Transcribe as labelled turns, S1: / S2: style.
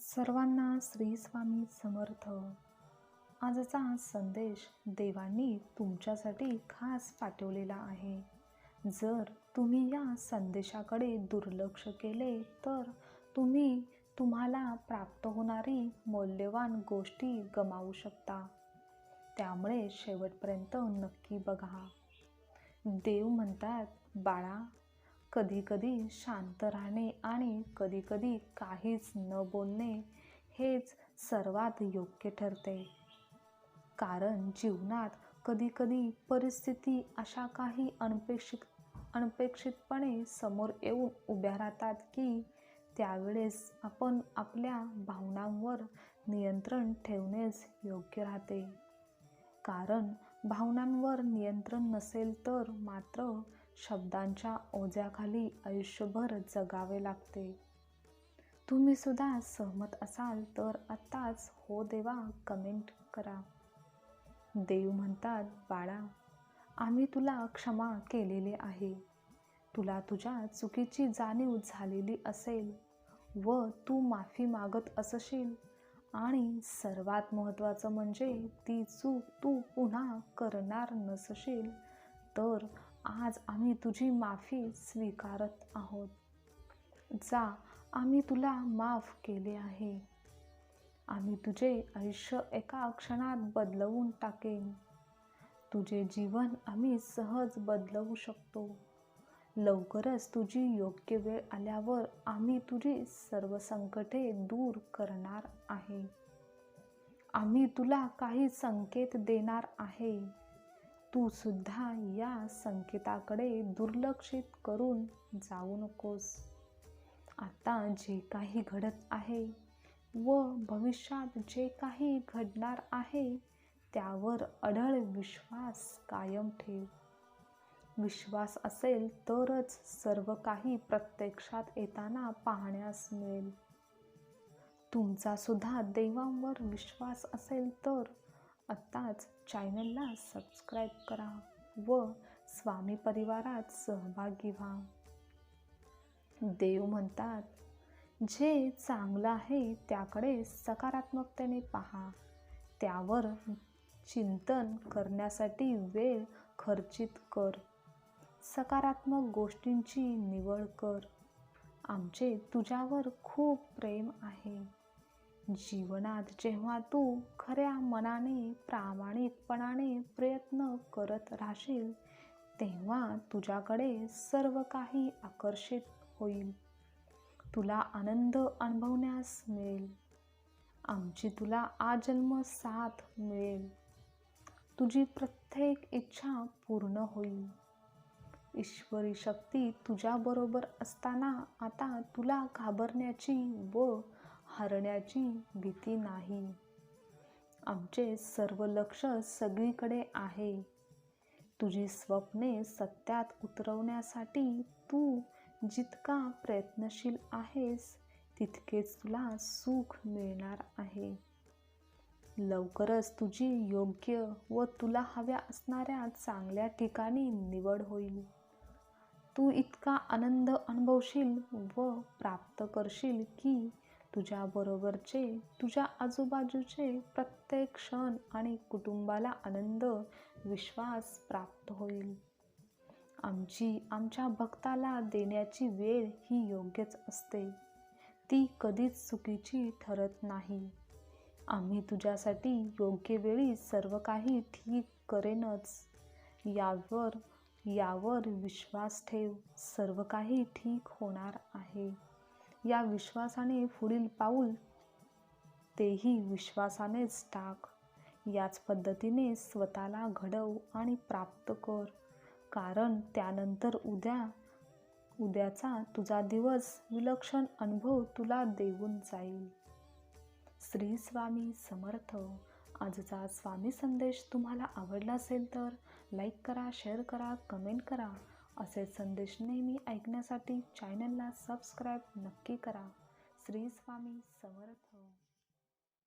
S1: सर्वांना श्री स्वामी समर्थ. आजचा संदेश देवांनी तुमच्यासाठी खास पाठवलेला आहे. जर तुम्ही या संदेशाकडे दुर्लक्ष केले तर तुम्ही तुम्हाला प्राप्त होणारी मौल्यवान गोष्टी गमावू शकता. त्यामुळे शेवटपर्यंत नक्की बघा. देव म्हणतात, बाळा, कधीकधी शांत राहणे आणि कधीकधी काहीच न बोलणे हेच सर्वात योग्य ठरते. कारण जीवनात कधीकधी परिस्थिती अशा काही अनपेक्षितपणे समोर येऊन उभ्या राहतात की त्यावेळेस आपण आपल्या भावनांवर नियंत्रण ठेवणेच योग्य राहते. कारण भावनांवर नियंत्रण नसेल तर मात्र शब्दांच्या ओझ्याखाली आयुष्यभर जगावे लागते. तुम्ही सुद्धा सहमत असाल तर आत्ताच हो देवा कमेंट करा. देव म्हणतात, बाळा, आम्ही तुला क्षमा केलेले आहे. तुला तुझ्या चुकीची जाणीव झालेली असेल व तू माफी मागत असशील आणि सर्वात महत्त्वाचं म्हणजे ती चूक तू पुन्हा करणार नसशील तर आज आम्ही तुझी माफी स्वीकारत आहोत. जा, आम्ही तुला माफ केले आहे. आम्ही तुझे आयुष्य एका क्षणात बदलवून टाकेन. तुझे जीवन आम्ही सहज बदलवू शकतो. लवकरच तुझी योग्य वेळ आल्यावर आम्ही तुझी सर्व संकटे दूर करणार आहे. आम्ही तुला काही संकेत देणार आहे. तू सुद्धा या संकेताकडे दुर्लक्षित करून जाऊ नकोस. आता जे काही घडत आहे व भविष्यात जे काही घडणार आहे त्यावर अढळ विश्वास कायम ठेव. विश्वास असेल तरच सर्व काही प्रत्यक्षात येताना पाहण्यास मिळेल. तुमचा सुद्धा देवांवर विश्वास असेल तर आत्ताच चॅनलला सबस्क्राईब करा व स्वामी परिवारात सहभागी व्हा. देव म्हणतात, जे चांगलं आहे त्याकडे सकारात्मकतेने पहा. त्यावर चिंतन करण्यासाठी वेळ खर्चित कर. सकारात्मक गोष्टींची निवड कर. आमचे तुझ्यावर खूप प्रेम आहे. जीवनात जेव्हा तू खऱ्या मनाने प्रामाणिकपणाने प्रयत्न करत राहशील तेव्हा तुझ्याकडे सर्व काही आकर्षित होईल. तुला आनंद अनुभवण्यास मिळेल. आमची तुला आजन्म साथ मिळेल. तुझी प्रत्येक इच्छा पूर्ण होईल. ईश्वरी शक्ती तुझ्याबरोबर असताना आता तुला घाबरण्याची व हरण्याची भीती नाही. आमचे सर्व लक्ष सगळीकडे आहे. तुझी स्वप्ने सत्यात उतरवण्यासाठी तू जितका प्रयत्नशील आहेस तितकेच तुला सुख मिळणार आहे. लवकरच तुझी योग्य व तुला हव्या असणाऱ्या चांगल्या ठिकाणी निवड होईल. तू इतका आनंद अनुभवशील व प्राप्त करशील की तुझ्याबरोबरचे तुझ्या आजूबाजूचे प्रत्येक क्षण आणि कुटुंबाला आनंद विश्वास प्राप्त होईल. आमच्या भक्ताला देण्याची वेळ ही योग्यच असते. ती कधीच चुकीची ठरत नाही. आम्ही तुझ्यासाठी योग्य वेळी सर्व काही ठीक करेनच. यावर विश्वास ठेव. सर्व काही ठीक होणार आहे. या विश्वासाने पुढील पाऊल तेही विश्वासानेच टाक. याच पद्धतीने स्वतःला घडव आणि प्राप्त कर. कारण त्यानंतर उद्याचा तुझा दिवस विलक्षण अनुभव तुला देऊन जाईल. श्री स्वामी समर्थ. आजचा स्वामी संदेश तुम्हाला आवडला असेल तर लाईक करा, शेअर करा, कमेंट करा. असे संदेश नेहमी ऐकण्यासाठी चॅनलला सबस्क्राईब नक्की करा. श्री स्वामी समर्थ.